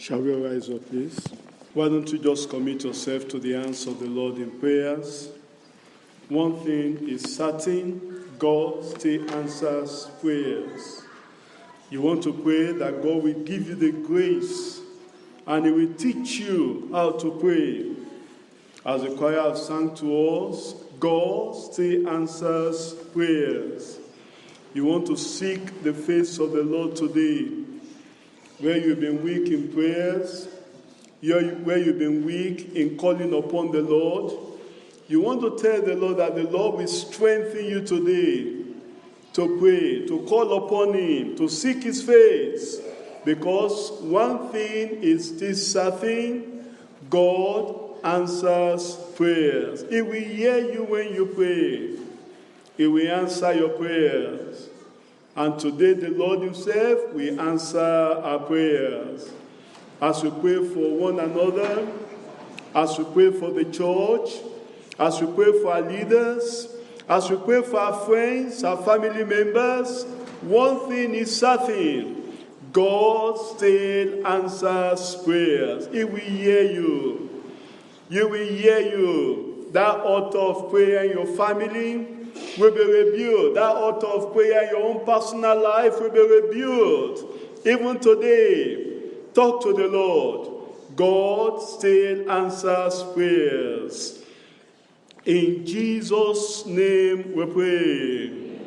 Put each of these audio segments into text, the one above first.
Shall we rise up, please? Why don't you just commit yourself to the hands of the Lord in prayers? One thing is certain, God still answers prayers. You want to pray that God will give you the grace and He will teach you how to pray. As the choir has sung to us, God still answers prayers. You want to seek the face of the Lord today, where you've been weak in prayers, where you've been weak in calling upon the Lord. You want to tell the Lord that the Lord will strengthen you today to pray, to call upon Him, to seek His face. Because one thing is this certain, God answers prayers. He will hear you when you pray. He will answer your prayers. And today the Lord Himself will answer our prayers. As we pray for one another, as we pray for the church, as we pray for our leaders, as we pray for our friends, our family members, one thing is certain: God still answers prayers. He will hear you. He will hear you. That altar of prayer in your family will be rebuilt. That altar of prayer in your own personal life will be rebuilt. Even today, talk to the Lord. God still answers prayers. In Jesus' name we pray.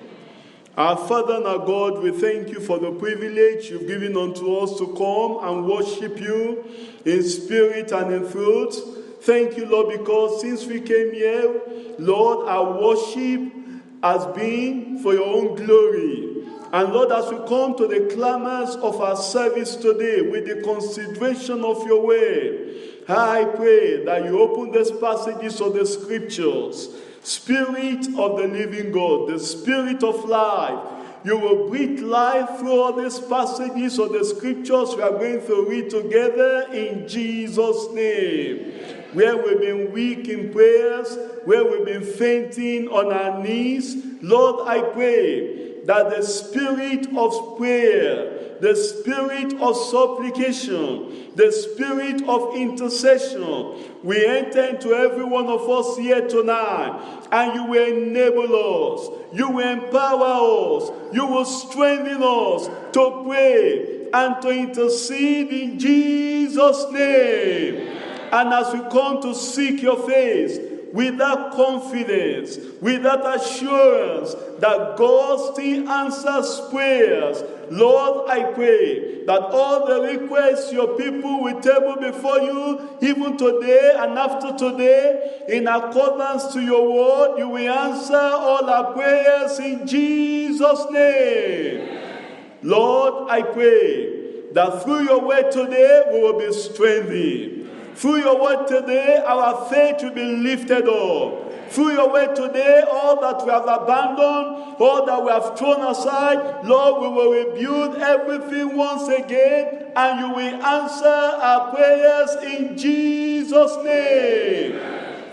Our Father and our God, we thank you for the privilege you've given unto us to come and worship you in spirit and in truth. Thank you, Lord, because since we came here, Lord, our worship has been for your own glory. And Lord, as we come to the clamors of our service today with the consideration of your word, I pray that you open these passages of the scriptures. Spirit of the living God, the Spirit of life, you will breathe life through all these passages of the scriptures we are going to read together in Jesus' name. Where we've been weak in prayers, where we've been fainting on our knees, Lord, I pray that the spirit of prayer, the spirit of supplication, the spirit of intercession, we enter into every one of us here tonight, and you will enable us, you will empower us, you will strengthen us to pray and to intercede in Jesus' name. And as we come to seek your face, with that confidence, with that assurance that God still answers prayers, Lord, I pray that all the requests your people will table before you, even today and after today, in accordance to your word, you will answer all our prayers in Jesus' name. Lord, I pray that through your word today, we will be strengthened. Through your word today, our faith will be lifted up. Through your word today, all that we have abandoned, all that we have thrown aside, Lord, we will rebuild everything once again, and you will answer our prayers in Jesus' name.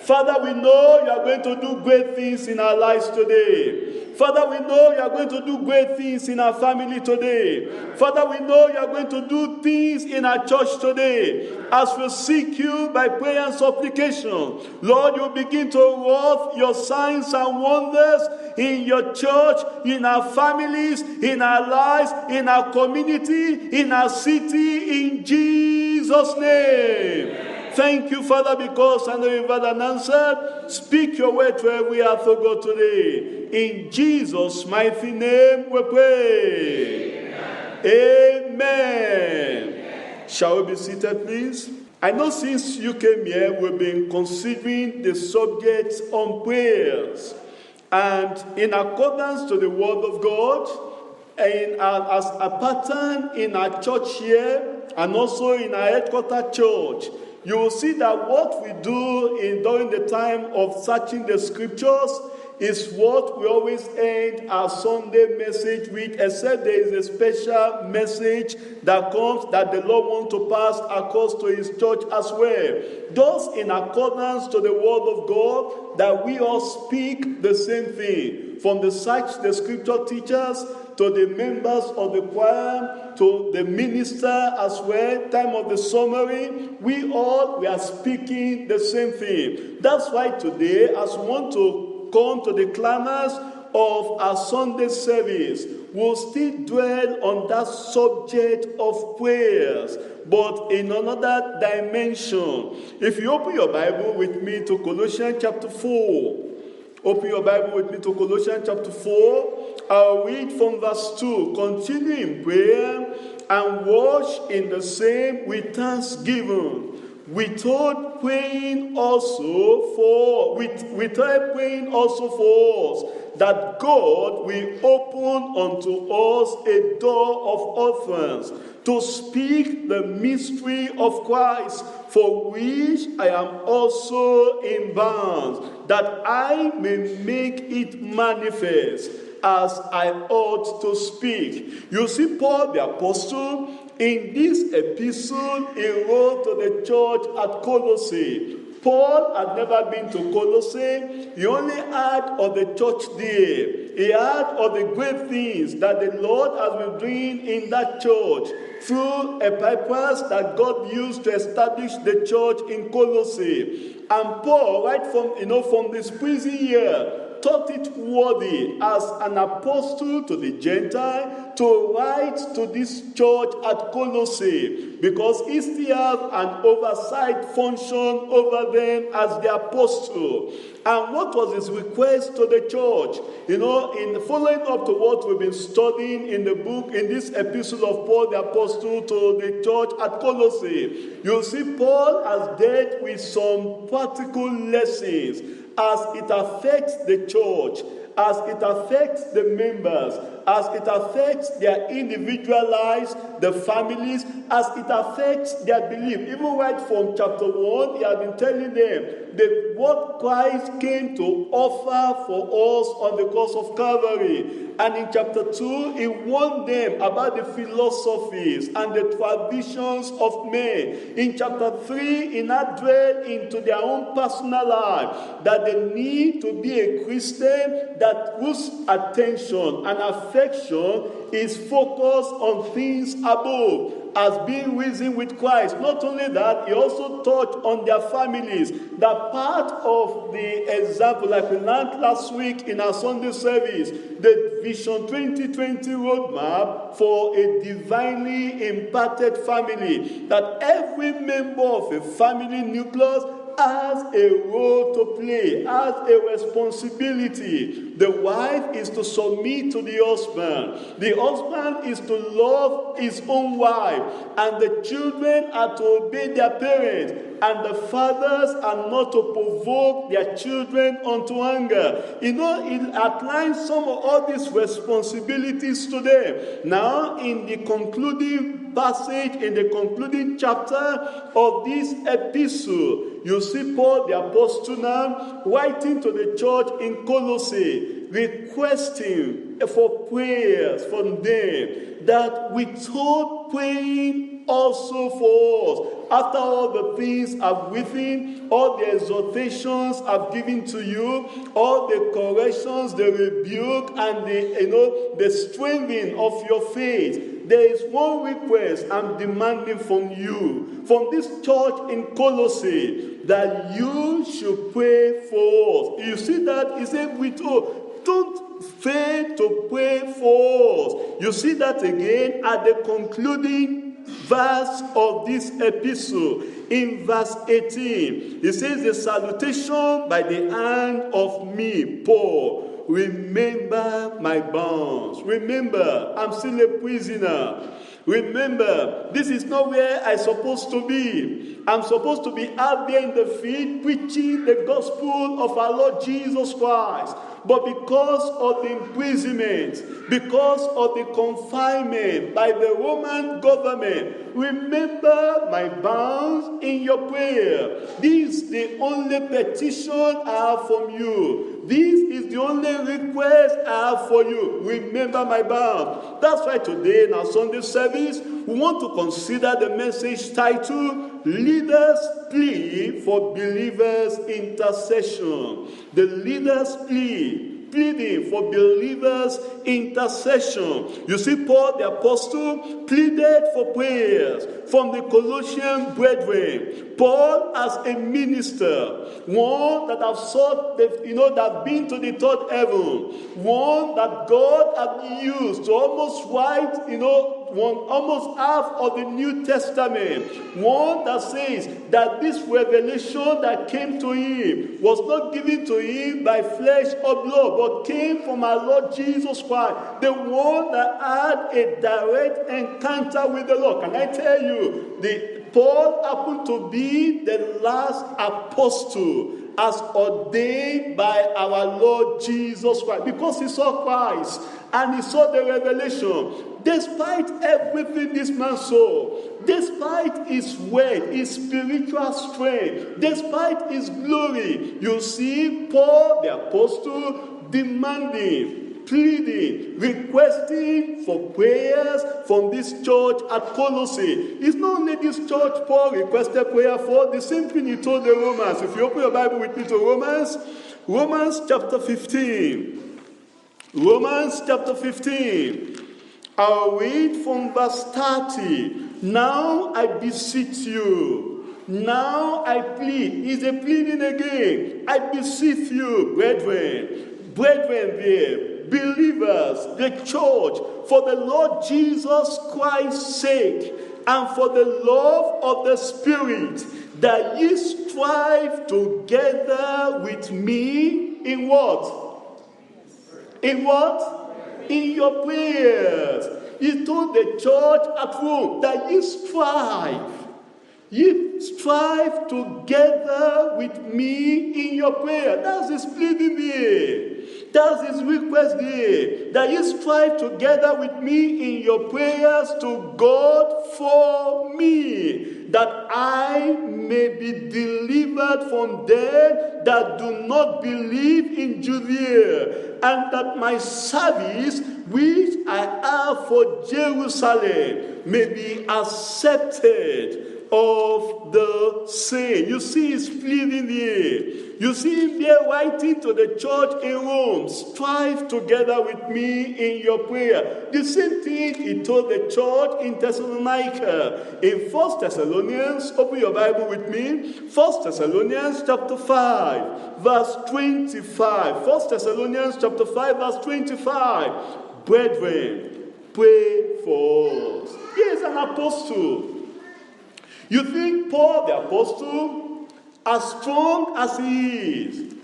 Father, we know you are going to do great things in our lives today. Father, we know you are going to do great things in our family today. Father, we know you are going to do things in our church today. As we seek you by prayer and supplication, Lord, you begin to work your signs and wonders in your church, in our families, in our lives, in our community, in our city, in Jesus' name. Thank you, Father, because I know you've had an answer. Speak your word to every heart, O God, today. In Jesus' mighty name we pray. Amen. Shall we be seated, please? I know since you came here, we've been considering the subjects on prayers. And in accordance to the word of God, and as a pattern in our church here, and also in our headquarters church, you will see that what we do during the time of searching the scriptures is what we always end our Sunday message with, except there is a special message that comes that the Lord wants to pass across to his church as well. Just in accordance to the word of God, that we all speak the same thing. From the scripture teachers, to the members of the choir, to the minister as well, time of the summary, we are speaking the same thing. That's why today, as we want to come to the climax of our Sunday service, we'll still dwell on that subject of prayers, but in another dimension. If you open your Bible with me to Colossians chapter 4, open your Bible with me to Colossians chapter 4. I'll read from verse 2. Continue in prayer and watch in the same with thanksgiving. Without praying also for us, that God will open unto us a door of utterance, to speak the mystery of Christ, for which I am also in bonds, that I may make it manifest as I ought to speak. You see, Paul the apostle, in this epistle, he wrote to the church at Colossae. Paul had never been to Colossae. He only heard of the church there. He heard of the great things that the Lord has been doing in that church through Epaphras that God used to establish the church in Colossae. And Paul, right from this prison year, thought it worthy as an apostle to the Gentile to write to this church at Colossae, because he still has an oversight function over them as the apostle. And what was his request to the church? In following up to what we've been studying in the book, in this epistle of Paul the apostle to the church at Colossae, you'll see Paul has dealt with some practical lessons as it affects the church, as it affects the members, as it affects their individual lives, the families, as it affects their belief. Even right from chapter 1, he has been telling them that what Christ came to offer for us on the cross of Calvary. And in chapter 2, he warned them about the philosophies and the traditions of men. In chapter 3, he now dwelled into their own personal life, that they need to be a Christian whose attention and affection is focused on things above, as being risen with Christ. Not only that, he also touched on their families. That part of the example, like we learned last week in our Sunday service, the Vision 2020 roadmap for a divinely imparted family, that every member of a family nucleus has a role to play, has a responsibility. The wife is to submit to the husband. The husband is to love his own wife. And the children are to obey their parents. And the fathers are not to provoke their children unto anger. It outlines some of all these responsibilities to them. Now, in the concluding passage, in the concluding chapter of this epistle, you see Paul the apostle now writing to the church in Colossae, requesting for prayers from them, that without praying also for us. After all the things I've written, all the exhortations I've given to you, all the corrections, the rebuke, and the strengthening of your faith, there is one request I'm demanding from you, from this church in Colossae, that you should pray for us. You see that? He said, don't fail to pray for us. You see that again at the concluding verse of this epistle. In verse 18, it says, the salutation by the hand of me, Paul. Remember my bonds. Remember, I'm still a prisoner. Remember, this is not where I'm supposed to be. I'm supposed to be out there in the field preaching the gospel of our Lord Jesus Christ. But because of the imprisonment, because of the confinement by the Roman government, remember my bonds in your prayer. This is the only petition I have from you. This is the only request I have for you. Remember my vows. That's why today in our Sunday service, we want to consider the message titled, Leaders Plea for Believers' Intercession. The leaders pleading for believers' intercession. You see, Paul the apostle pleaded for prayers from the Colossian brethren. Paul, as a minister, one that have sought, that have been to the third heaven, one that God had used to almost write, almost half of the New Testament, one that says that this revelation that came to him was not given to him by flesh or blood, but came from our Lord Jesus Christ, the one that had a direct encounter with the Lord. Can I tell you, Paul happened to be the last apostle as ordained by our Lord Jesus Christ, because he saw Christ and he saw the revelation. Despite everything this man saw, despite his wealth, his spiritual strength, despite his glory, you see Paul the apostle demanding, pleading, requesting for prayers from this church at Colossae. It's not only this church Paul requested prayer for, the same thing he told the Romans. If you open your Bible with me to Romans chapter 15. Romans chapter 15. I'll read from verse 30. Now I beseech you. Now I plead. He's a pleading again. I beseech you, brethren there, believers, the church, for the Lord Jesus Christ's sake, and for the love of the Spirit, that ye strive together with me in what? In what? In your prayers. He told the church at Rome that ye strive. Ye strive together with me in your prayer. That's his pleading there. That's his request there. That ye strive together with me in your prayers to God for me, that I may be delivered from them that do not believe in Judea, and that my service which I have for Jerusalem may be accepted of the saints. You see his pleading here. You see him there writing to the church in Rome, strive together with me in your prayer. The same thing he told the church in Thessalonica. In 1 Thessalonians, open your Bible with me, 1 Thessalonians chapter 5, verse 25. 1 Thessalonians chapter 5, verse 25. Brethren, pray for us. He is an apostle. You think Paul the apostle, as strong as he is,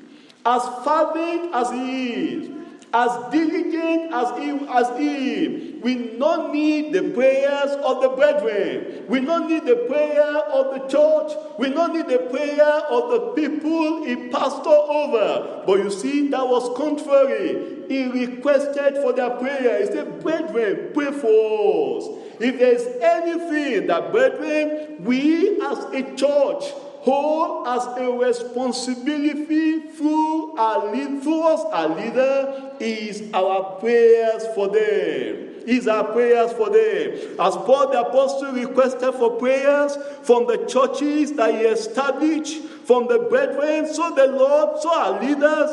as fervent as he is, as diligent as he, we not need the prayers of the brethren. We not need the prayer of the church. We not need the prayer of the people he pastored over. But you see, that was contrary. He requested for their prayer. He said, brethren, pray for us. If there's anything that, brethren, we as a church hold as a responsibility through us, our leader, is our prayers for them. Is our prayers for them. As Paul the apostle requested for prayers from the churches that he established, from the brethren, so the Lord, so our leaders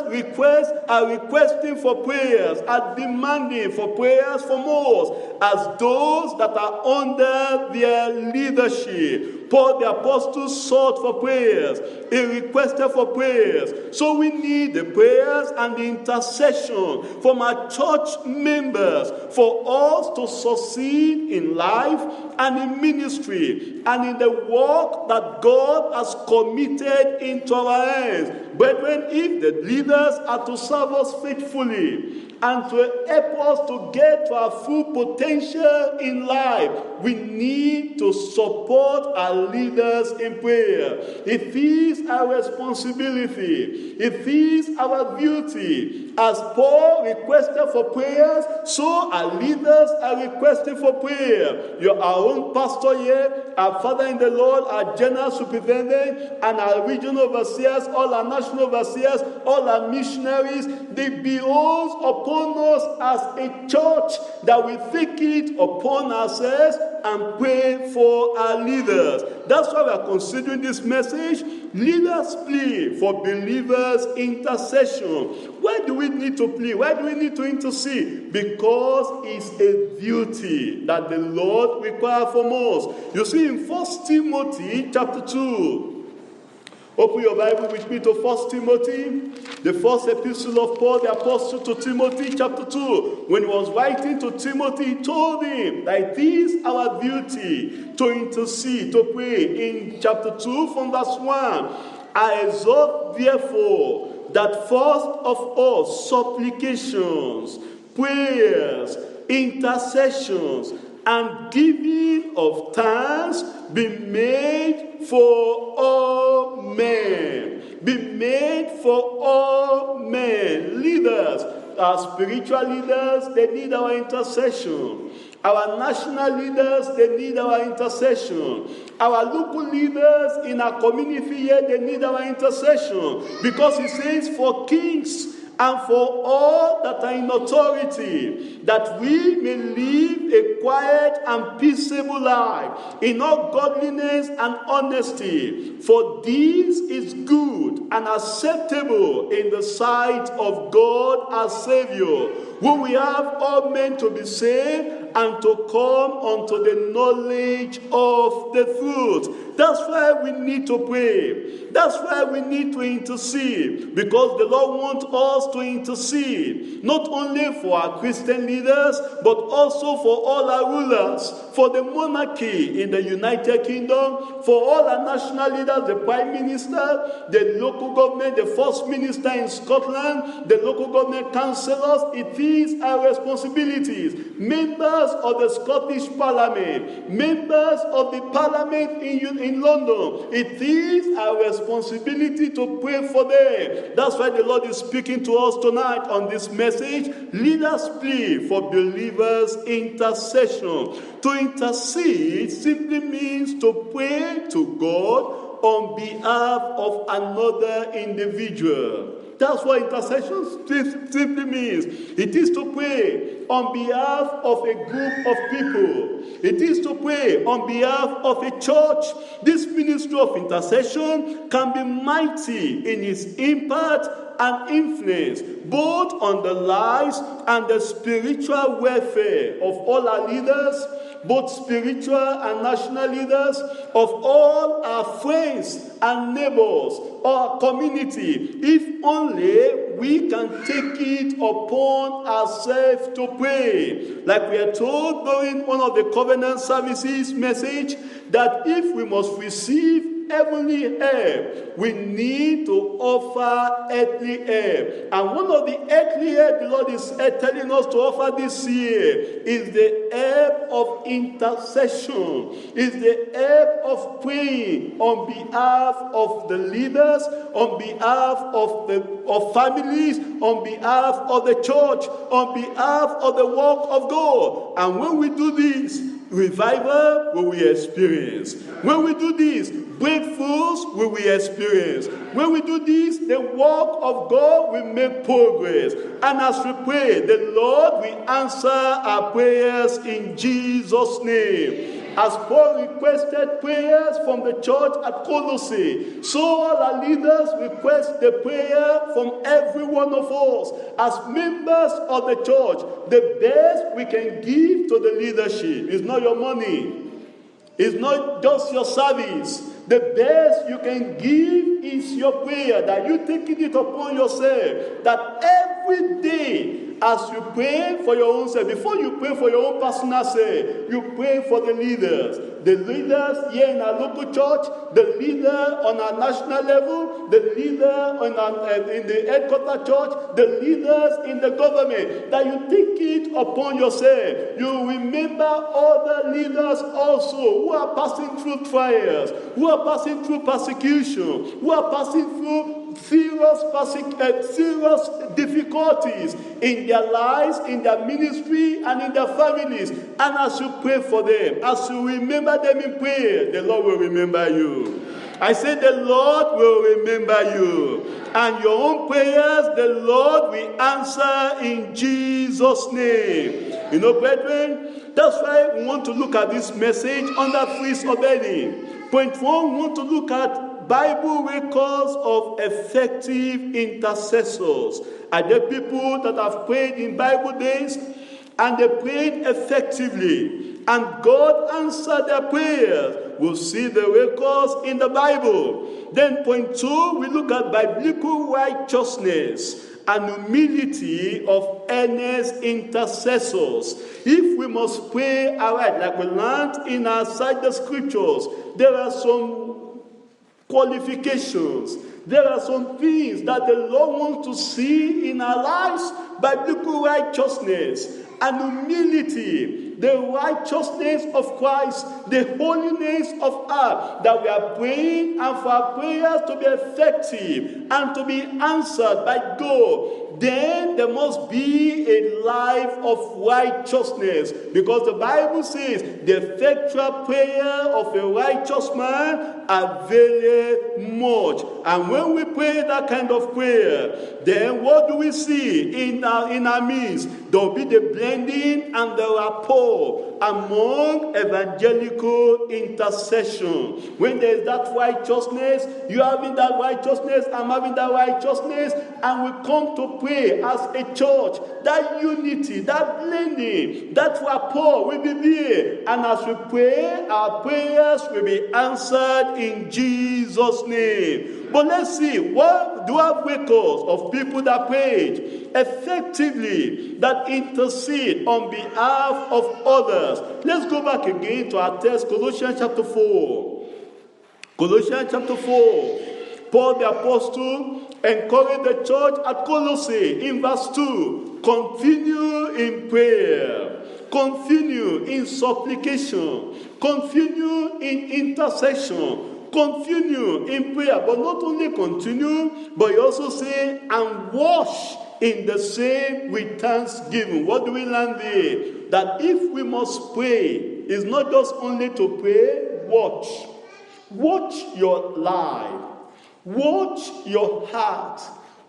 are requesting for prayers, are demanding for prayers from us, as those that are under their leadership. Paul the apostle sought for prayers. He requested for prayers. So we need the prayers and the intercession from our church members for us to succeed in life and in ministry and in the work that God has committed into our hands. Brethren, if the leaders are to serve us faithfully and to help us to get to our full potential in life, we need to support our leaders in prayer. It is our responsibility. It is our duty. As Paul requested for prayers, so our leaders are requesting for prayer. Our own pastor here, our father in the Lord, our general superintendent, and our regional overseers, all our national overseers, all our missionaries, they behold upon us as a church that we take it upon ourselves and pray for our leaders. That's why we are considering this message, Leaders Plea for Believers Intercession. Why do we need to plead? Why do we need to intercede? Because it's a duty that the Lord requires from us. You see in 1 Timothy chapter 2. Open your Bible with me to 1 Timothy, the first epistle of Paul the Apostle to Timothy, chapter 2. When he was writing to Timothy, he told him that it is our duty to intercede, to pray. In chapter 2 from verse 1, I exhort therefore that first of all supplications, prayers, intercessions, and giving of thanks be made for all men. Be made for all men. Leaders, our spiritual leaders, they need our intercession. Our national leaders, they need our intercession. Our local leaders in our community here, they need our intercession. Because it says for kings and for all that are in authority, that we may live a quiet and peaceable life in all godliness and honesty. For this is good and acceptable in the sight of God our Savior, who we have all men to be saved and to come unto the knowledge of the truth. That's why we need to pray. That's why we need to intercede. Because the Lord wants us to intercede. Not only for our Christian leaders, but also for all our rulers. For the monarchy in the United Kingdom. For all our national leaders, the Prime Minister, the local government, the First Minister in Scotland, the local government councillors. It is our responsibilities. Members of the Scottish Parliament. Members of the Parliament in London. It is our responsibility to pray for them. That's why the Lord is speaking to us tonight on this message. Leaders Plea for Believers Intercession. To intercede simply means to pray to God on behalf of another individual. That's what intercession simply means. It is to pray on behalf of a group of people. It is to pray on behalf of a church. This ministry of intercession can be mighty in its impact and influence, both on the lives and the spiritual welfare of all our leaders, both spiritual and national leaders, of all our friends and neighbors, our community, if only we can take it upon ourselves to pray. Like we are told during one of the covenant services message, that if we must receive heavenly help, we need to offer earthly help. And one of the earthly help the Lord is telling us to offer this year is the help of intercession, is the help of praying on behalf of the leaders, on behalf of families, on behalf of the church, on behalf of the work of God. And when we do this, revival will we experience. When we do this, breakthroughs will we experience. When we do this, the work of God will make progress. And as we pray, the Lord will answer our prayers in Jesus' name. As Paul requested prayers from the church at Colossae, so all our leaders request the prayer from every one of us. As members of the church, the best we can give to the leadership is not your money. It's not just your service. The best you can give is your prayer, that you taking it upon yourself, that every day as you pray for your own self, before you pray for your own personal self, you pray for the leaders here in our local church, the leader on our national level, the leader in the headquarter church, the leaders in the government, that you take it upon yourself. You remember other leaders also who are passing through trials, who are passing through persecution, who are passing through serious difficulties in their lives, in their ministry, and in their families. And as you pray for them, as you remember them in prayer, the Lord will remember you. I said the Lord will remember you. And your own prayers, the Lord will answer in Jesus' name. You know, brethren, that's why we want to look at this message under Feast of Beni. Point 1, we want to look at Bible records of effective intercessors. Are there people that have prayed in Bible days and they prayed effectively and God answered their prayers? We'll see the records in the Bible. Then point 2, we look at biblical righteousness and humility of earnest intercessors. If we must pray aright, like we learned in our side the scriptures, there are some qualifications. There are some things that the Lord wants to see in our lives: biblical righteousness and humility, the righteousness of Christ, the holiness of heart, that we are praying, and for our prayers to be effective and to be answered by God. Then there must be a life of righteousness, because the Bible says the effectual prayer of a righteous man availeth much. And when we pray that kind of prayer, then what do we see in our midst? There will be the blending and the rapport among evangelical intercession. When there is that righteousness, you having that righteousness, I'm having that righteousness, and we come to pray as a church, that unity, that blending, that rapport will be there. And as we pray, our prayers will be answered in Jesus' name. But let's see, what do we have records of people that prayed effectively, that intercede on behalf of others? Let's go back again to our text, Colossians chapter 4. Colossians chapter 4. Paul the apostle encouraged the church at Colossae in verse 2. Continue in prayer. Continue in supplication. Continue in intercession. Continue in prayer. But not only continue, but you also say, and wash in the same with thanksgiving. What do we learn there? That if we must pray, it's not just only to pray, watch. Watch your life. Watch your heart.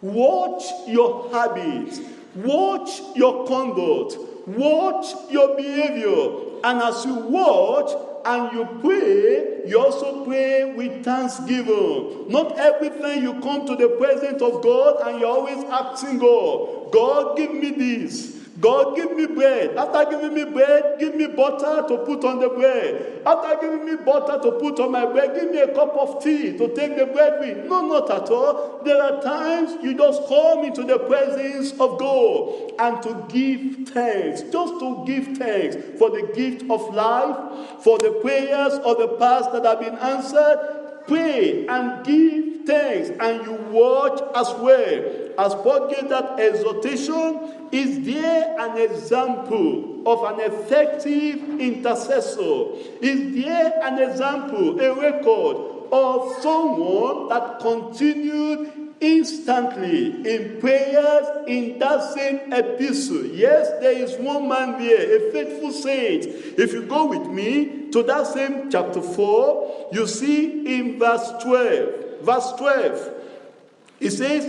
Watch your habits. Watch your conduct. Watch your behavior. And as you watch and you pray, you also pray with thanksgiving. Not everything you come to the presence of God and you're always asking God, God, give me this. God, give me bread. After giving me bread, give me butter to put on the bread. After giving me butter to put on my bread, give me a cup of tea to take the bread with. No, not at all. There are times you just come into the presence of God and to give thanks. Just to give thanks for the gift of life, for the prayers of the past that have been answered. Pray and give thanks, and you watch as well. As Paul gave that exhortation, is there an example of an effective intercessor? Is there an example, a record of someone that continued instantly in prayers in that same epistle? Yes, there is one man there, a faithful saint. If you go with me to that same chapter 4, you see in verse 12, it says,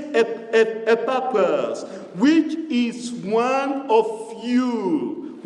Epaphras, which is one of you,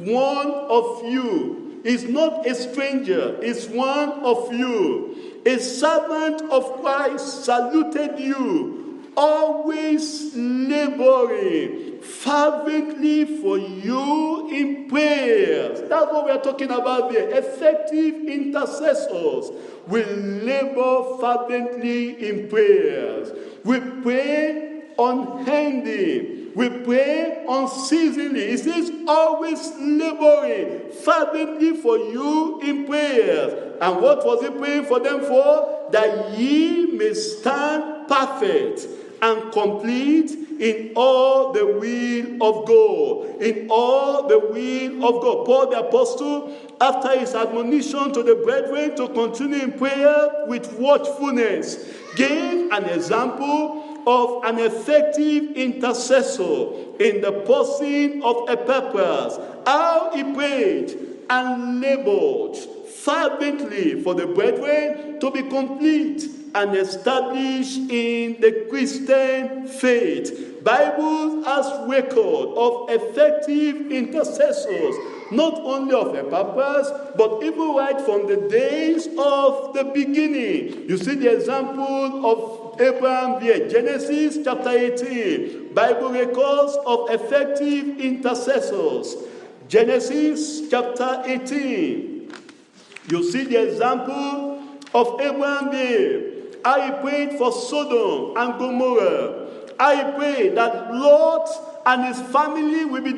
is not a stranger, is one of you, a servant of Christ, saluted you, always laboring fervently for you in prayers. That's what we are talking about there. Effective intercessors will labor fervently in prayers. We pray unending. We pray unceasingly. It says, always laboring fervently for you in prayers. And what was he praying for them for? That ye may stand perfect and complete in all the will of God. In all the will of God. Paul the Apostle, after his admonition to the brethren to continue in prayer with watchfulness, gave an example of an effective intercessor in the person of Epaphras. How he prayed and labored fervently for the brethren to be complete and established in the Christian faith. Bible has record of effective intercessors, not only of Epaphras, but even right from the days of the beginning. You see the example of Abraham here, Genesis chapter 18. Bible records of effective intercessors. Genesis chapter 18. You see the example of Abraham here. I prayed for Sodom and Gomorrah. I pray that Lot and his family will be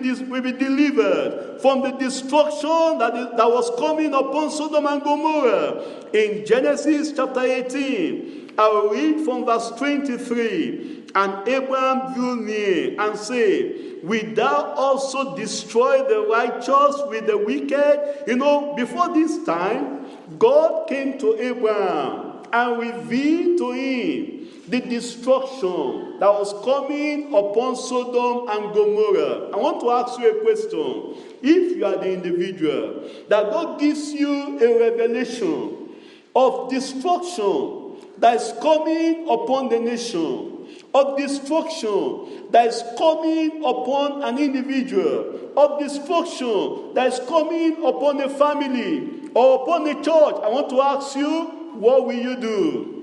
delivered from the destruction that was coming upon Sodom and Gomorrah. In Genesis chapter 18, I will read from verse 23. And Abraham drew near and said, wilt thou also destroy the righteous with the wicked? You know, before this time, God came to Abraham and revealed to him the destruction that was coming upon Sodom and Gomorrah. I want to ask you a question. If you are the individual, that God gives you a revelation of destruction that is coming upon the nation, of destruction that is coming upon an individual, of destruction that is coming upon a family or upon a church, I want to ask you, what will you do?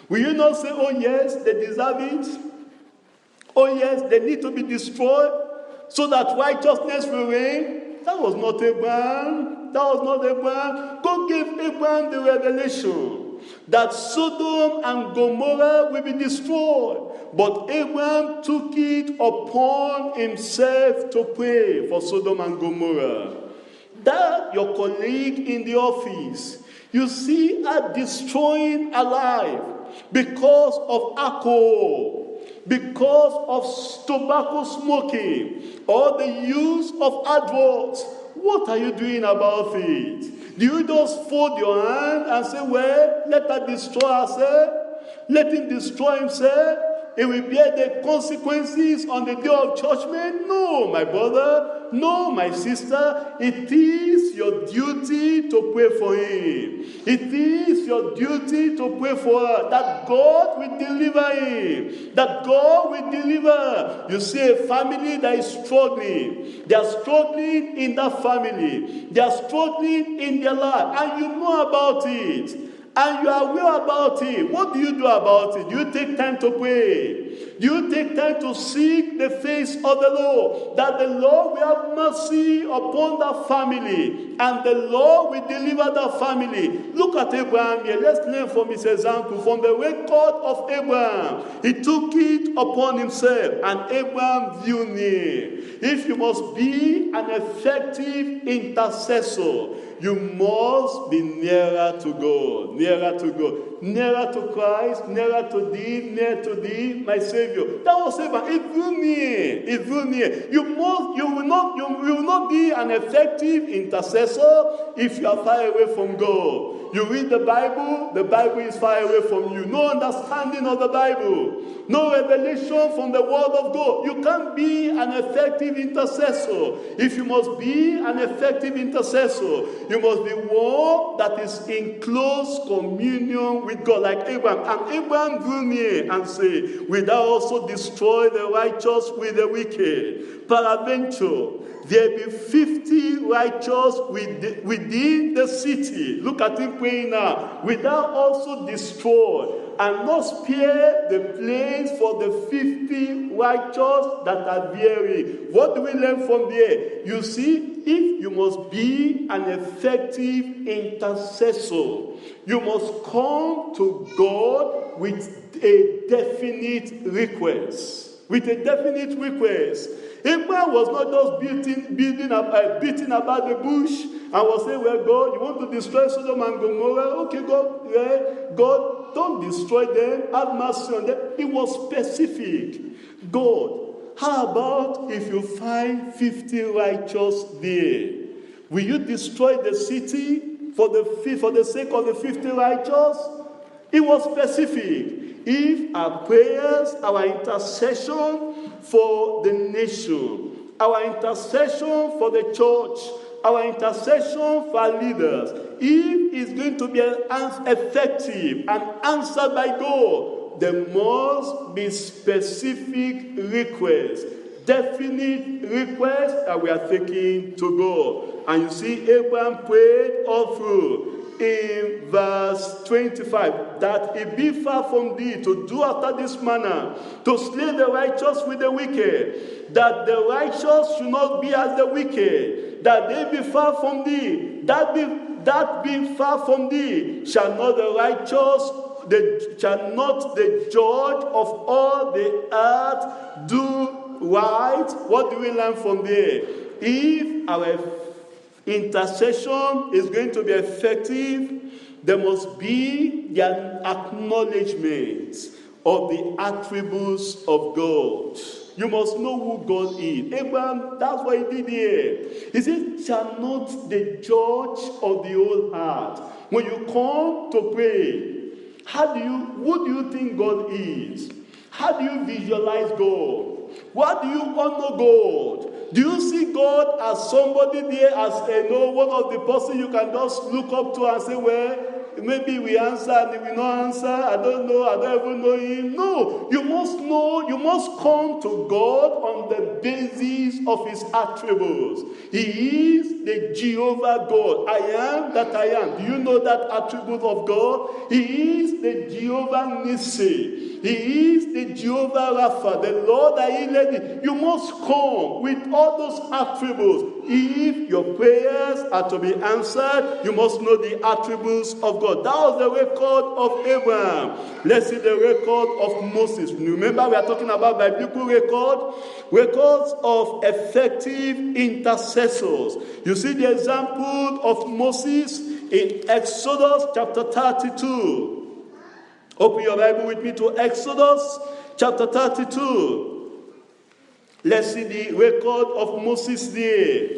Will you not say, oh yes, they deserve it? Oh yes, they need to be destroyed so that righteousness will reign? That was not Abraham. That was not Abraham. God gave Abraham the revelation that Sodom and Gomorrah will be destroyed. But Abraham took it upon himself to pray for Sodom and Gomorrah. That your colleague in the office, you see her destroying her life because of alcohol, because of tobacco smoking, or the use of drugs. What are you doing about it? Do you just fold your hand and say, well, let her destroy herself? Let him destroy himself? It will bear the consequences on the day of judgment? No, my brother. No, my sister. It is your duty to pray for him. It is your duty to pray for her, that God will deliver him. That God will deliver. You see a family that is struggling. They are struggling in that family. They are struggling in their life. And you know about it. And you are aware about it. What do you do about it? Do you take time to pray? Do you take time to seek the face of the Lord? That the Lord will have mercy upon that family. And the Lord will deliver that family. Look at Abraham here. Let's learn from his example. From the record of Abraham. He took it upon himself. And Abraham drew near. If you must be an effective intercessor, you must be nearer to God, nearer to God, nearer to Christ, nearer to thee, my Savior. That was Abraham. It drew near. It drew near. You will not be an effective intercessor if you are far away from God. You read the Bible is far away from you. No understanding of the Bible, no revelation from the Word of God. You can't be an effective intercessor. If you must be an effective intercessor, you must be one that is in close communion with God, like Abraham. And Abraham drew near and said, wilt thou also destroy the righteous with the wicked? Peradventure, there be 50 righteous within the city. Look at him praying now. Wilt thou also destroy and not spare the place for the 50 righteous that are bearing? What do we learn from there? You see, if you must be an effective intercessor, you must come to God with a definite request. with a definite request. Abraham was not just beating about the bush and was saying, well, God, you want to destroy Sodom and Gomorrah? Okay, God, yeah, God, don't destroy them. Have mercy on them. It was specific. God, how about if you find 50 righteous there? Will you destroy the city for the sake of the 50 righteous? It was specific. If our prayers, our intercession for the nation, our intercession for the church, our intercession for our leaders, if it's going to be effective and answered by God, there must be specific requests, definite requests that we are taking to God. And you see, Abraham prayed all through. In verse 25, that it be far from thee to do after this manner, to slay the righteous with the wicked, that the righteous should not be as the wicked, that they be far from thee, that be far from thee, shall not the judge of all the earth do right? What do we learn from there? If our intercession is going to be effective, there must be the acknowledgement of the attributes of God. You must know who God is. Abraham, that's what he did here. He said, shall not the judge of the whole heart. When you come to pray, who do you think God is? How do you visualize God? What do you honor God? Do you see God as somebody there, as one of the person you can just look up to and say, well, maybe we answer and he will not answer. I don't know. I don't even know him. No, you must know. You must come to God on the basis of his attributes. He is the Jehovah God. I am that I am. Do you know that attribute of God? He is the Jehovah Nissi. He is the Jehovah Rapha, the Lord that healed thee. You must come with all those attributes. If your prayers are to be answered, you must know the attributes of God. That was the record of Abraham. Let's see the record of Moses. Remember, we are talking about biblical records of effective intercessors. You see the example of Moses in Exodus chapter 32. Open your Bible with me to Exodus chapter 32. Let's see the record of Moses there.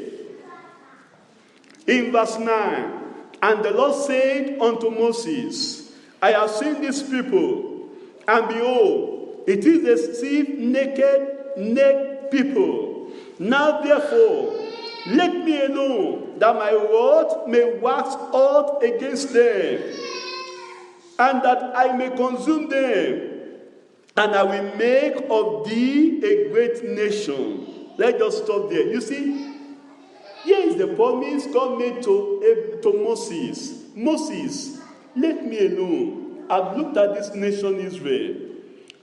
In verse 9, and the Lord said unto Moses, I have seen these people, and behold, it is a stiff, naked people. Now therefore, let me alone, that my wrath may wax hot against them, and that I may consume them, and I will make of thee a great nation. Let's just stop there. You see, here is the promise God made to Moses. Moses, let me alone. I've looked at this nation Israel.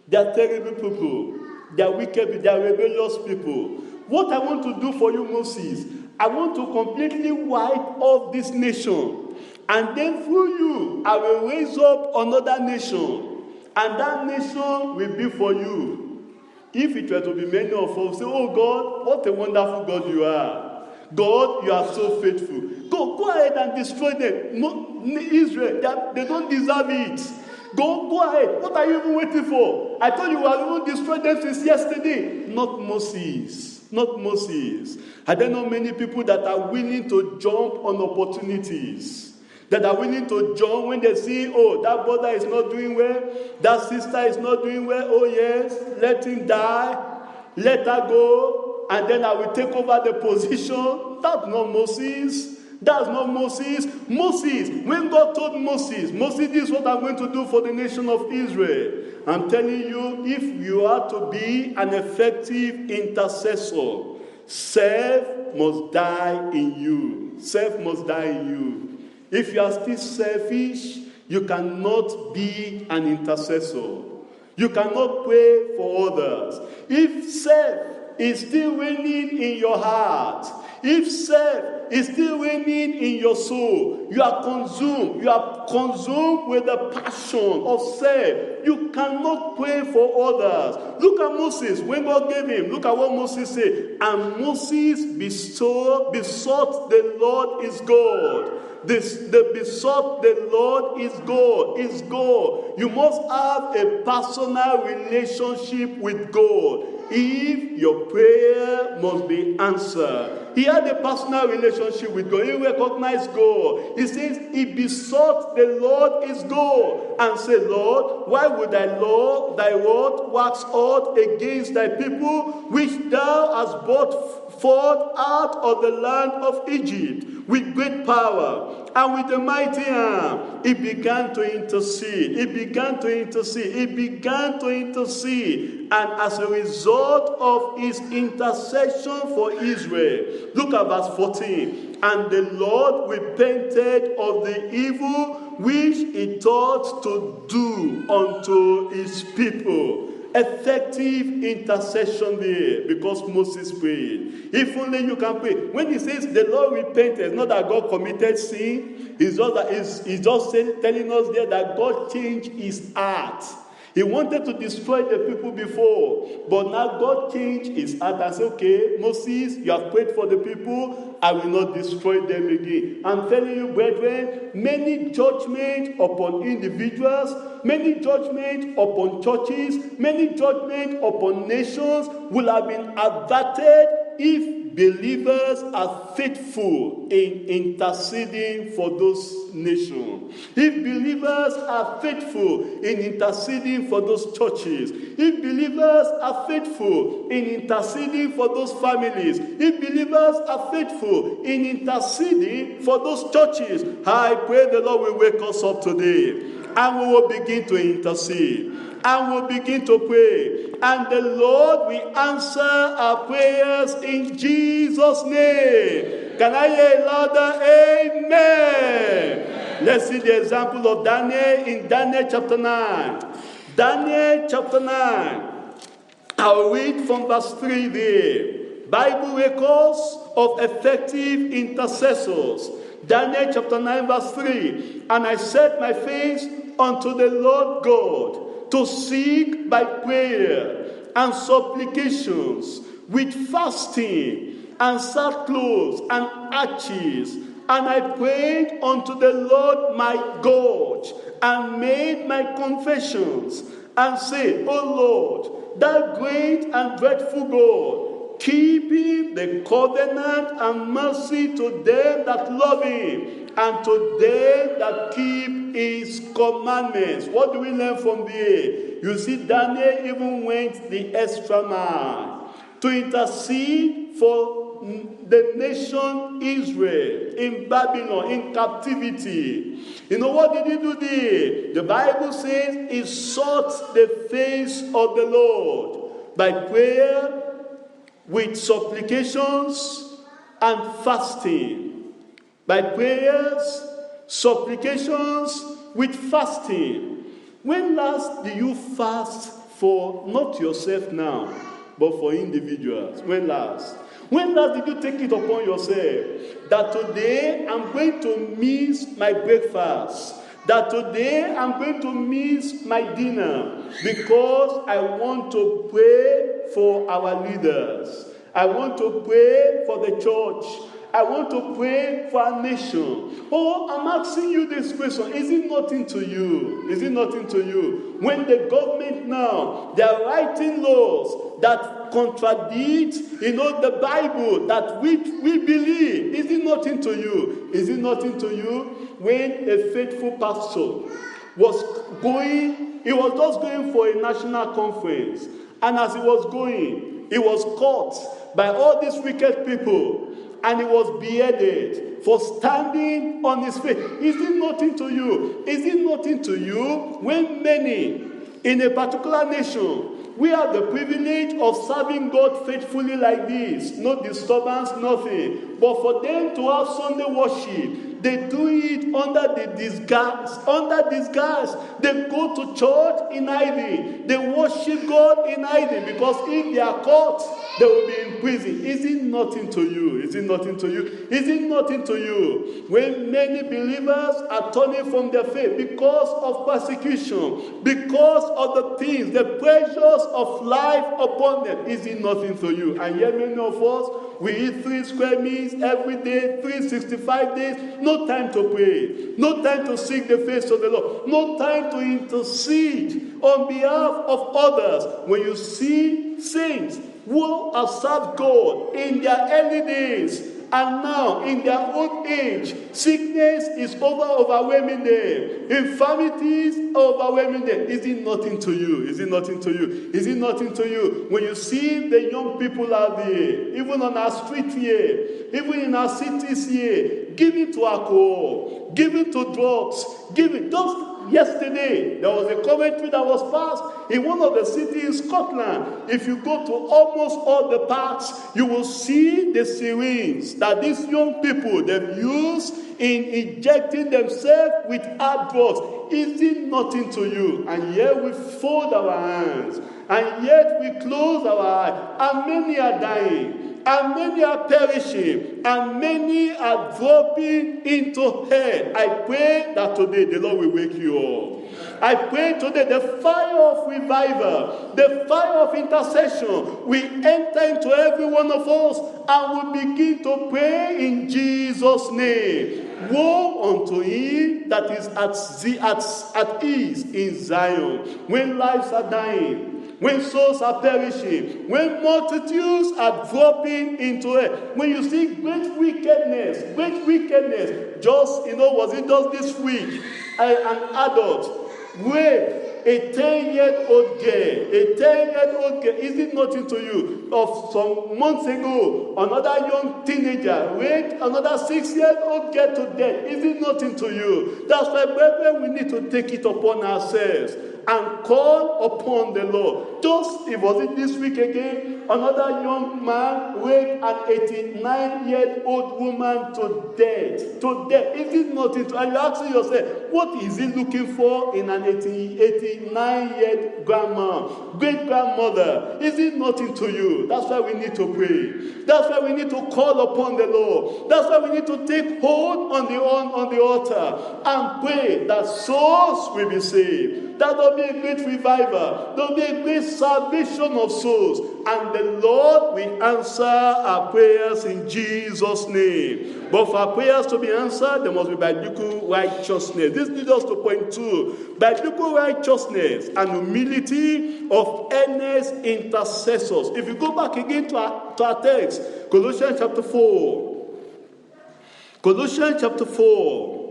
They are terrible people. They are wicked, they are rebellious people. What I want to do for you, Moses, I want to completely wipe off this nation. And then through you, I will raise up another nation. And that nation will be for you. If it were to be many of us, say, oh God, what a wonderful God you are. God, you are so faithful. Go ahead and destroy them. Israel, they don't deserve it. Go ahead. What are you even waiting for? I told you I will destroy them since yesterday. Not Moses. Not Moses. Are there not many people that are willing to jump on opportunities? That are willing to jump when they see, oh, that brother is not doing well, that sister is not doing well, oh yes, let him die, let her go, and then I will take over the position. That's not Moses. That's not Moses. Moses, when God told Moses, this is what I'm going to do for the nation of Israel. I'm telling you, if you are to be an effective intercessor, self must die in you. Self must die in you. If you are still selfish, you cannot be an intercessor. You cannot pray for others. If self is still reigning in your heart, If self is still reigning in your soul, you are consumed with the passion of self. You cannot pray for others. Look at Moses, when God gave him, look at what Moses said. And Moses besought the Lord his God. The besought the Lord is God. You must have a personal relationship with God if your prayer must be answered. He had a personal relationship with God. He recognized God. He says he besought the Lord his God and said, Lord, why would thy word wax hot against thy people, which thou hast brought forth out of the land of Egypt with great power and with a mighty arm? He began to intercede. And as a result of his intercession for Israel, look at verse 14. And the Lord repented of the evil which he thought to do unto his people. Effective intercession there, because Moses prayed. If only you can pray. When he says the Lord repented, not that God committed sin, he's just telling us there that God changed his heart. He wanted to destroy the people before, but now God changed his heart and said, okay, Moses, you have prayed for the people, I will not destroy them again. I'm telling you, brethren, many judgments upon individuals, many judgments upon churches, many judgments upon nations will have been averted if believers are faithful in interceding for those nations. If believers are faithful in interceding for those churches. If believers are faithful in interceding for those families. If believers are faithful in interceding for those churches. I pray the Lord will wake us up today and we will begin to intercede. And we'll begin to pray. And the Lord will answer our prayers in Jesus' name. Can I hear a louder amen? Let's see the example of Daniel in Daniel chapter 9. Daniel chapter 9. I'll read from verse 3 there. Bible records of effective intercessors. Daniel chapter 9 verse 3. And I set my face unto the Lord God, to seek by prayer and supplications with fasting and sackcloth and ashes. And I prayed unto the Lord my God and made my confessions and said, O Lord, thou great and dreadful God, keeping the covenant and mercy to them that love him, and to them that keep his commandments. What do we learn from there? You see, Daniel even went the extra mile to intercede for the nation Israel in Babylon, in captivity. You know what did he do there? The Bible says he sought the face of the Lord by prayer, with supplications and fasting. By prayers, supplications, with fasting. When last do you fast for, not yourself now, but for individuals? When last? When last did you take it upon yourself that today I'm going to miss my breakfast? That today I'm going to miss my dinner because I want to pray for our leaders. I want to pray for the church. I want to pray for our nation. Oh, I'm asking you this question. Is it nothing to you? Is it nothing to you? When the government now, they are writing laws that contradict, the Bible that we believe. Is it nothing to you? Is it nothing to you? When a faithful pastor was just going for a national conference. And as he was going, he was caught by all these wicked people. And he was beheaded for standing on his faith. Is it nothing to you? Is it nothing to you when many in a particular nation, we have the privilege of serving God faithfully like this? No disturbance, nothing. But for them to have Sunday worship, They do it under the disguise. They go to church in hiding. They worship God in hiding, because if they are caught, they will be in prison. Is it nothing to you? Is it nothing to you? Is it nothing to you when many believers are turning from their faith because of persecution, because of the things, the pressures of life upon them? Is it nothing to you? And yet many of us, we eat 3 square meals every day, 365 days, no time to pray, no time to seek the face of the Lord, no time to intercede on behalf of others. When you see saints who have served God in their early days, and now in their old age, sickness is overwhelming them. Infirmities are overwhelming them. Is it nothing to you? Is it nothing to you? Is it nothing to you? When you see the young people out there, even on our street here, even in our cities here, giving to alcohol, giving to drugs, giving. Just yesterday, there was a commentary that was passed in one of the cities in Scotland. If you go to almost all the parks, you will see the syringes that these young people, they've used in injecting themselves with hard drugs. Is it nothing to you? And yet we fold our hands, and yet we close our eyes, and many are dying, and many are perishing, and many are dropping into hell. I pray that today the Lord will wake you up. I pray today the fire of revival, the fire of intercession will enter into every one of us, and we begin to pray in Jesus' name. Woe unto him that is at ease in Zion, when lives are dying, when souls are perishing, when multitudes are dropping into it, when you see great wickedness, just, was it just this week, an adult raped a 10-year-old girl, is it nothing to you? Of some months ago, another young teenager raped another 6-year-old girl to death. Is it nothing to you? That's why, brethren, we need to take it upon ourselves and call upon the Lord. Just, it was it this week again, another young man raped an 89-year-old woman to death. Is it nothing to, and you're asking yourself, what is he looking for in an 89-year grandma, great-grandmother? Is it nothing to you? That's why we need to pray. That's why we need to call upon the Lord. That's why we need to take hold on the altar and pray that souls will be saved. That will be a great revival. There will be a great salvation of souls. And the Lord will answer our prayers in Jesus' name. But for our prayers to be answered, there must be biblical righteousness. This leads us to point 2. Biblical righteousness and humility of earnest intercessors. If you go back again to our text, Colossians chapter 4. Colossians chapter 4.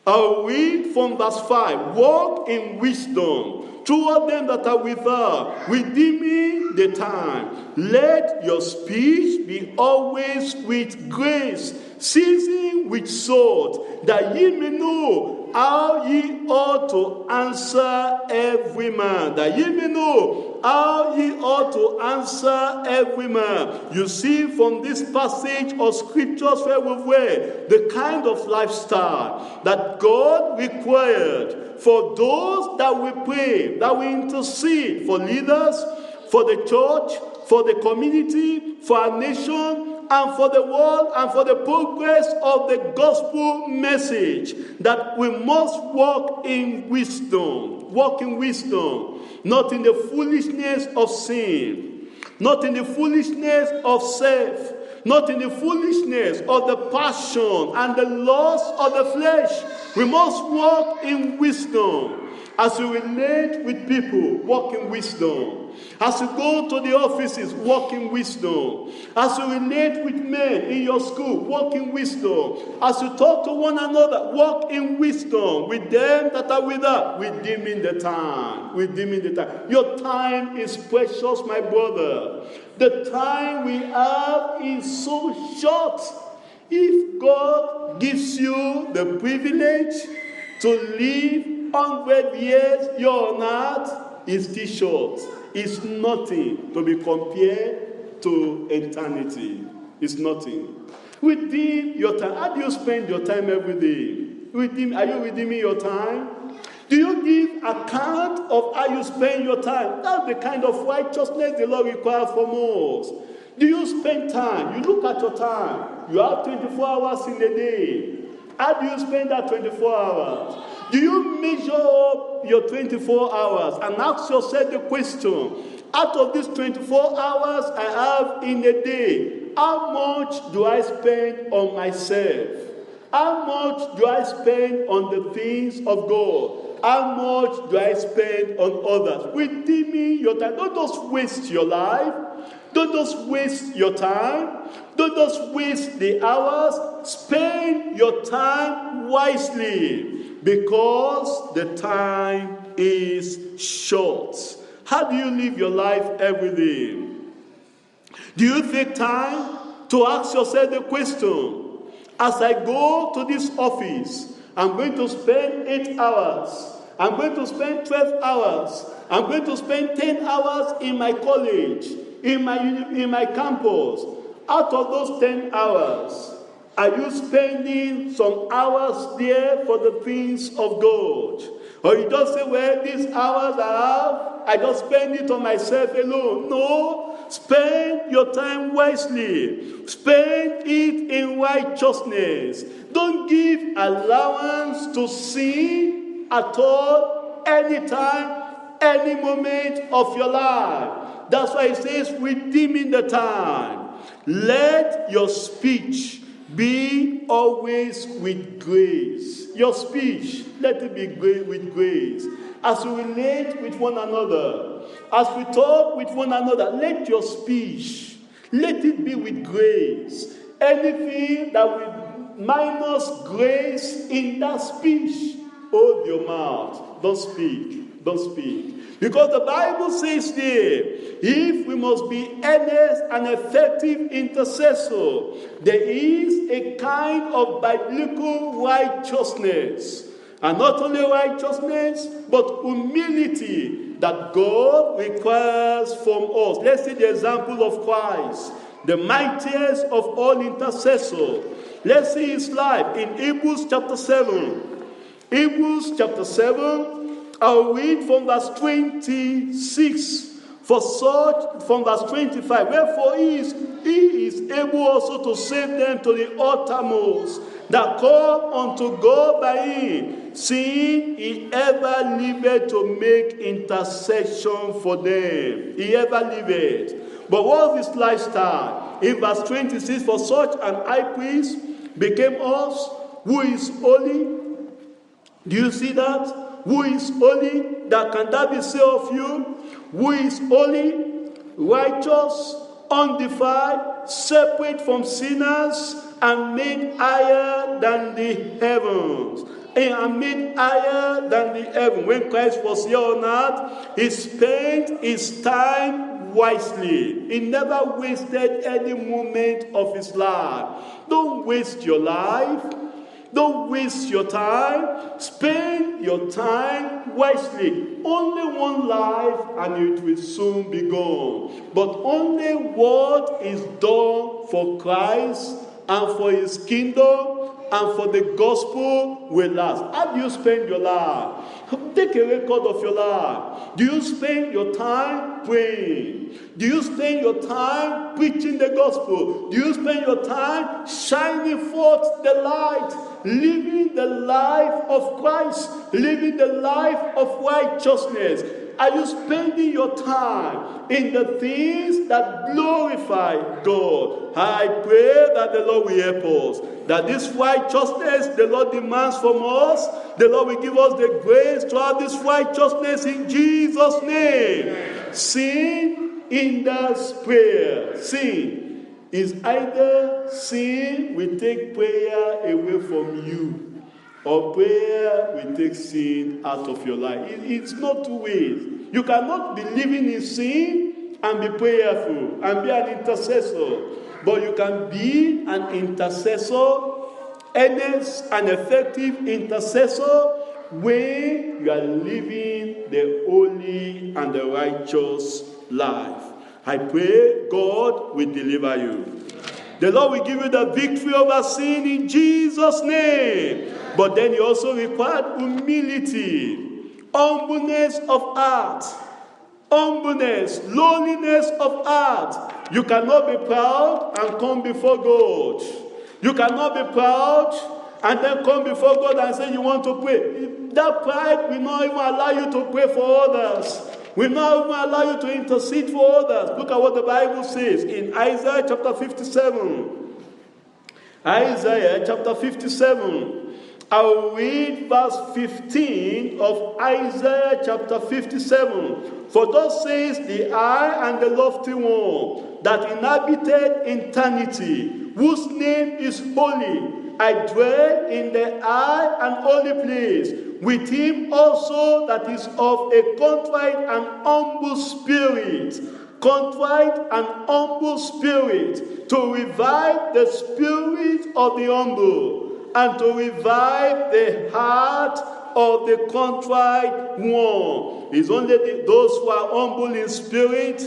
I'll read from verse 5. Walk in wisdom toward them that are without, redeeming the time. Let your speech be always with grace, seasoned with salt, that ye may know how ye ought to answer every man. That ye may know how ye ought to answer every man. You see from this passage of scriptures where we've read the kind of lifestyle that God required for those that we pray, that we intercede for leaders, for the church, for the community, for our nation, and for the world, and for the progress of the gospel message, that we must walk in wisdom, not in the foolishness of sin, not in the foolishness of self, not in the foolishness of the passion and the lust of the flesh. We must walk in wisdom. As you relate with people, walk in wisdom. As you go to the offices, walk in wisdom. As you relate with men in your school, walk in wisdom. As you talk to one another, walk in wisdom. With them that are without, redeeming the time. Your time is precious, my brother. The time we have is so short. If God gives you the privilege to live 100 years here on earth, is still short. It's nothing to be compared to eternity. It's nothing. Redeem your time. How do you spend your time every day? Are you redeeming your time? Do you give account of how you spend your time? That's the kind of righteousness the Lord requires from us. Do you spend time? You look at your time. You have 24 hours in a day. How do you spend that 24 hours? Do you measure up your 24 hours and ask yourself the question, out of these 24 hours I have in a day, how much do I spend on myself? How much do I spend on the things of God? How much do I spend on others? Redeeming your time. Don't just waste your life. Don't just waste your time. Don't just waste the hours. Spend your time wisely because the time is short. How do you live your life every day? Do you take time to ask yourself the question, as I go to this office, I'm going to spend 8 hours. I'm going to spend 12 hours. I'm going to spend 10 hours in my college, in my campus. Out of those 10 hours, are you spending some hours there for the things of God? Or you just say, well, these hours I just spend it on myself alone. No, spend your time wisely. Spend it in righteousness. Don't give allowance to sin at all, anytime, any moment of your life. That's why it says, redeeming the time. Let your speech be always with grace. Your speech, let it be with grace. As you relate with one another, as we talk with one another, let your speech, let it be with grace. Anything that will minus grace in that speech, hold your mouth. Don't speak. Don't speak. Because the Bible says there, if we must be earnest and effective intercessor, there is a kind of biblical righteousness. And not only righteousness, but humility that God requires from us. Let's see the example of Christ, the mightiest of all intercessors. Let's see his life in Hebrews chapter 7. Hebrews chapter 7. I'll read from verse 26. From verse 25. Wherefore he is able also to save them to the uttermost that come unto God by him, seeing he ever liveth to make intercession for them. He ever liveth. But what was his lifestyle? In verse 26, for such an high priest became us, who is holy. Do you see that? Who is holy? That can that be said of you? Who is holy, righteous, undefiled, separate from sinners, and made higher than the heavens. And made higher than the heaven. When Christ was here on earth, he spent his time wisely. He never wasted any moment of his life. Don't waste your life. Don't waste your time. Spend your time wisely. Only one life and it will soon be gone. But only what is done for Christ and for his kingdom and for the gospel will last. How do you spend your life? Take a record of your life. Do you spend your time praying? Do you spend your time preaching the gospel? Do you spend your time shining forth the light, living the life of Christ, living the life of righteousness? Are you spending your time in the things that glorify God? I pray that the Lord will help us. That this righteousness the Lord demands from us, the Lord will give us the grace to have this righteousness in Jesus' name. Amen. Sin hinders prayer. Sin is either sin will take prayer away from you, or prayer will take sin out of your life. It's not two ways. You cannot be living in sin and be prayerful and be an intercessor. But you can be an intercessor, earnest and effective intercessor, when you are living the holy and the righteous life. I pray God will deliver you. The Lord will give you the victory over sin in Jesus' name. But then He also required humility, humbleness of heart, humbleness, lowliness of heart. You cannot be proud and come before God. You cannot be proud and then come before God and say you want to pray. That pride will not even allow you to pray for others. Will not even allow you to intercede for others. Look at what the Bible says in Isaiah chapter 57. Isaiah chapter 57. I'll read verse 15 of Isaiah chapter 57. For thus says the high and the lofty one, that inhabited eternity, whose name is holy. I dwell in the high and holy place, with him also that is of a contrite and humble spirit. Contrite and humble spirit, to revive the spirit of the humble, and to revive the heart of the contrite one. It's only those who are humble in spirit,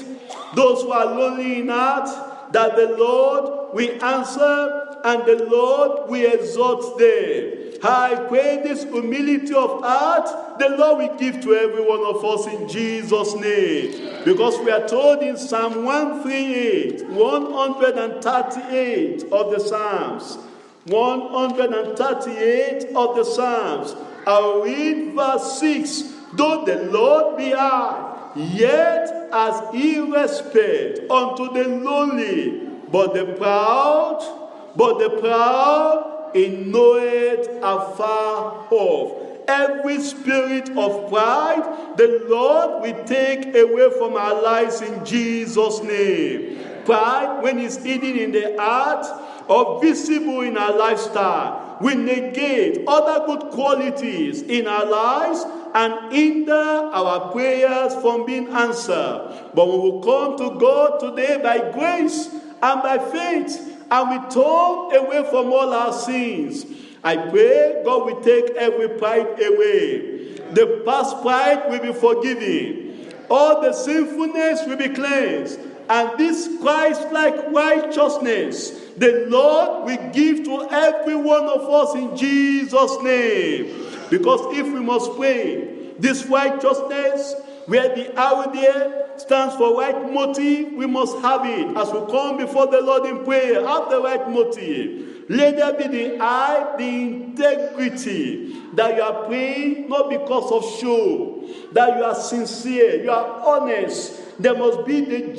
those who are lonely in heart, that the Lord will answer and the Lord will exalt them. I pray this humility of heart, the Lord will give to every one of us in Jesus' name. Because we are told in Psalm 138, 138 of the Psalms, 138 of the Psalms, I'll read verse 6. Though the Lord be high, yet has he respect unto the lowly, but the proud he knoweth afar off. Every spirit of pride, the Lord will take away from our lives in Jesus' name. Pride, when it's hidden in the heart or visible in our lifestyle, will negate other good qualities in our lives and hinder our prayers from being answered. But when we come to God today by grace and by faith, and we turn away from all our sins, I pray God will take every pride away. The past pride will be forgiven. All the sinfulness will be cleansed. And this Christ-like righteousness, the Lord will give to every one of us in Jesus' name. Because if we must pray, this righteousness, where the arrow there stands for right motive, we must have it. As we come before the Lord in prayer, have the right motive. Let there be the eye, the integrity, that you are praying not because of show, that you are sincere, you are honest. There must be the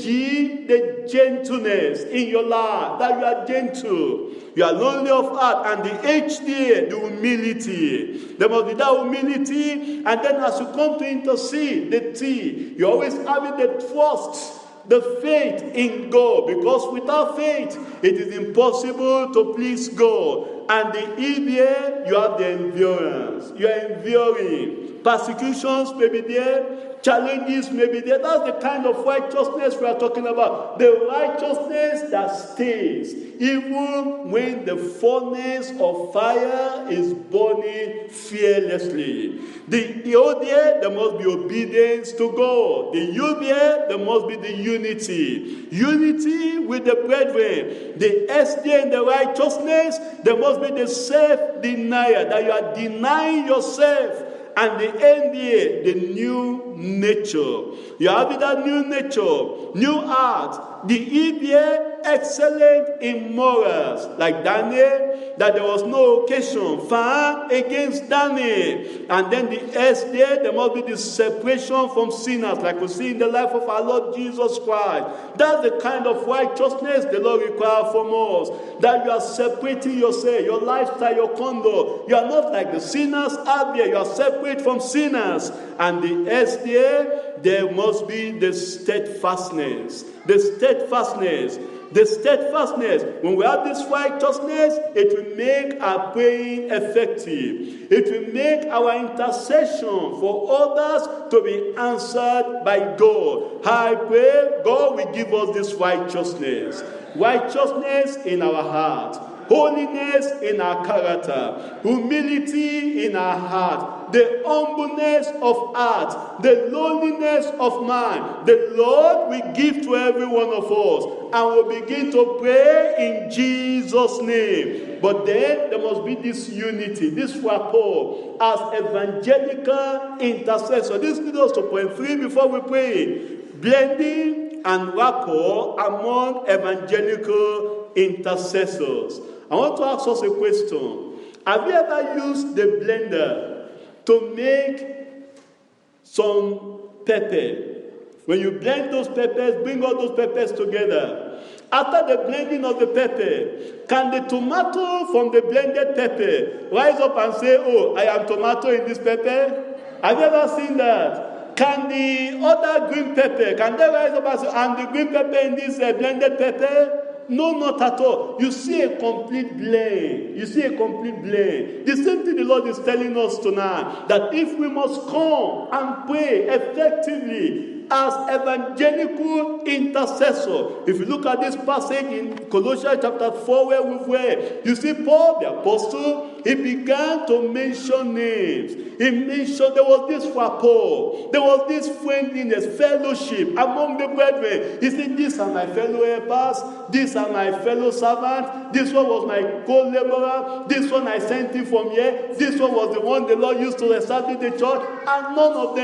gentleness in your life, that you are gentle. You are lonely of heart, and the H there, the humility. There must be that humility, and then as you come to intercede, the T, you're always having the trust, the faith in God, because without faith, it is impossible to please God. And the E there, you have the endurance. You are enduring. Persecutions may be there, challenges may be there. That's the kind of righteousness we are talking about. The righteousness that stays, even when the furnace of fire is burning fearlessly. The O there must be obedience to God. The U there must be the unity. Unity with the brethren. The S there in the righteousness, there must be the self-denial, that you are denying yourself. And the end here, the new nature. You have that new nature, new heart. The E there, excellent in morals. Like Daniel, that there was no occasion found against Daniel. And then the S there must be the separation from sinners, like we see in the life of our Lord Jesus Christ. That's the kind of righteousness the Lord requires from us. That you are separating yourself, your lifestyle, your conduct. You are not like the sinners out there. You are separate from sinners. And the S there must be the steadfastness. The steadfastness. The steadfastness. When we have this righteousness, it will make our praying effective. It will make our intercession for others to be answered by God. I pray God will give us this righteousness. Righteousness in our heart. Holiness in our character. Humility in our heart. The humbleness of heart, the lowliness of mind, the Lord will give to every one of us. and we begin to pray in Jesus' name. But then there must be this unity, this rapport as evangelical intercessor. This leads us to point 3 before we pray. Blending and rapport among evangelical intercessors. I want to ask us a question. Have you ever used the blender to make some pepper? When you blend those peppers, bring all those peppers together. After the blending of the pepper, can the tomato from the blended pepper rise up and say, oh, I am tomato in this pepper? Have you ever seen that? Can the other green pepper, can they rise up and say, I'm the green pepper in this blended pepper? No, not at all. You see a complete blend. You see a complete blend. The same thing the Lord is telling us tonight, that if we must come and pray effectively as evangelical intercessor. If you look at this passage in Colossians chapter 4 where we were, you see Paul the apostle, he began to mention names. He mentioned there was this rapport, there was this friendliness, fellowship among the brethren. He said, these are my fellow helpers, these are my fellow servants, this one was my co-laborer, this one I sent him from here, this one was the one the Lord used to establish the church, and none of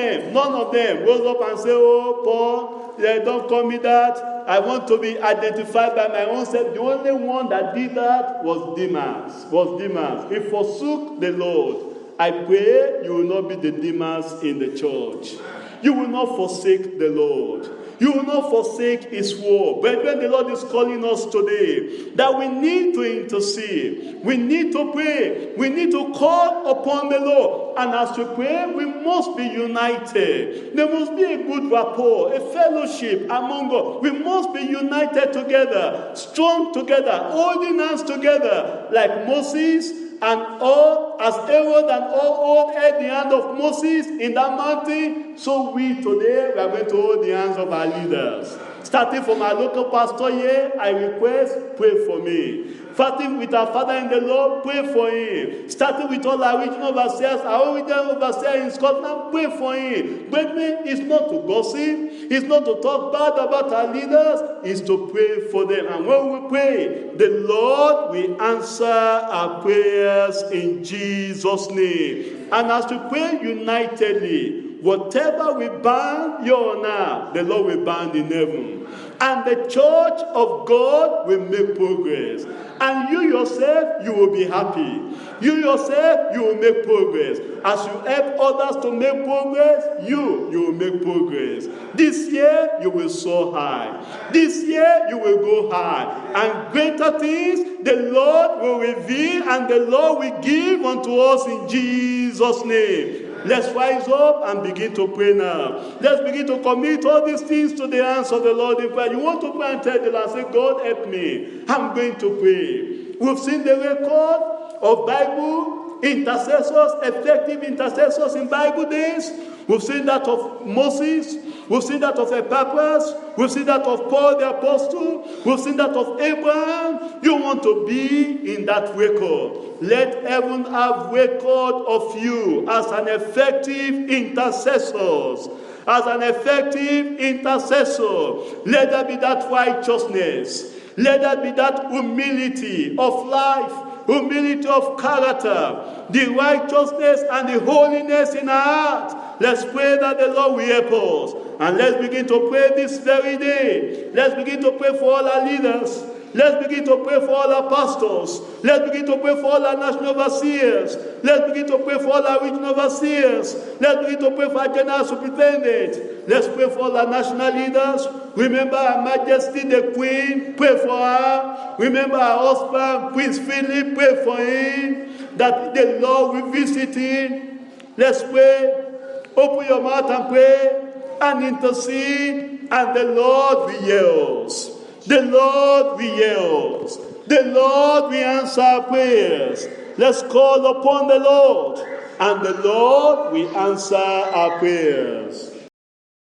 them rose up and said, oh, Paul, don't call me that. I want to be identified by my own self. The only one that did that was Demas. He forsook the Lord. I pray you will not be the Demas in the church. You will not forsake the Lord. You will not forsake his word. Brethren, the Lord is calling us today that we need to intercede. We need to pray. We need to call upon the Lord. And as we pray, we must be united. There must be a good rapport, a fellowship among us. We must be united together, strong together, holding hands together, like Moses and all, as Aaron and all held the hand of Moses in that mountain, so we today we are going to hold the hands of our leaders. Starting from our local pastor here, I request, pray for me. Starting with our father in the Lord, pray for him. Starting with all our regional overseers, our regional overseer in Scotland, pray for him. Brethren, it's not to gossip, it's not to talk bad about our leaders, it's to pray for them. And when we pray, the Lord will answer our prayers in Jesus' name. And as we pray unitedly, whatever we bind here on earth, the Lord will bind in heaven. And the church of God will make progress. And you yourself, you will be happy. You yourself, you will make progress. As you help others to make progress, you will make progress. This year, you will soar high. This year, you will go high. And greater things, the Lord will reveal and the Lord will give unto us in Jesus' name. Let's rise up and begin to pray now. Let's begin to commit all these things to the hands of the Lord in prayer. You want to pray and tell the Lord, say, God help me. I'm going to pray. We've seen the record of Bible intercessors, effective intercessors in Bible days. We've seen that of Moses. We've seen that of Epaphras. We've seen that of Paul the Apostle. We've seen that of Abraham. You want to be in that record. Let heaven have record of you as an effective intercessor. As an effective intercessor. Let there be that righteousness. Let there be that humility of life. Humility of character, the righteousness and the holiness in our heart. Let's pray that the Lord will help us. And let's begin to pray this very day. Let's begin to pray for all our leaders. Let's begin to pray for all our pastors. Let's begin to pray for all our national overseers. Let's begin to pray for all our regional overseers. Let's begin to pray for our general superintendent. Let's pray for all our national leaders. Remember Her Majesty the Queen, pray for her. Remember her husband, Prince Philip, pray for him, that the Lord will visit him. Let's pray. Open your mouth and pray and intercede, and the Lord will hear us. The Lord will hear us. The Lord will answer our prayers. Let's call upon the Lord, and the Lord will answer our prayers.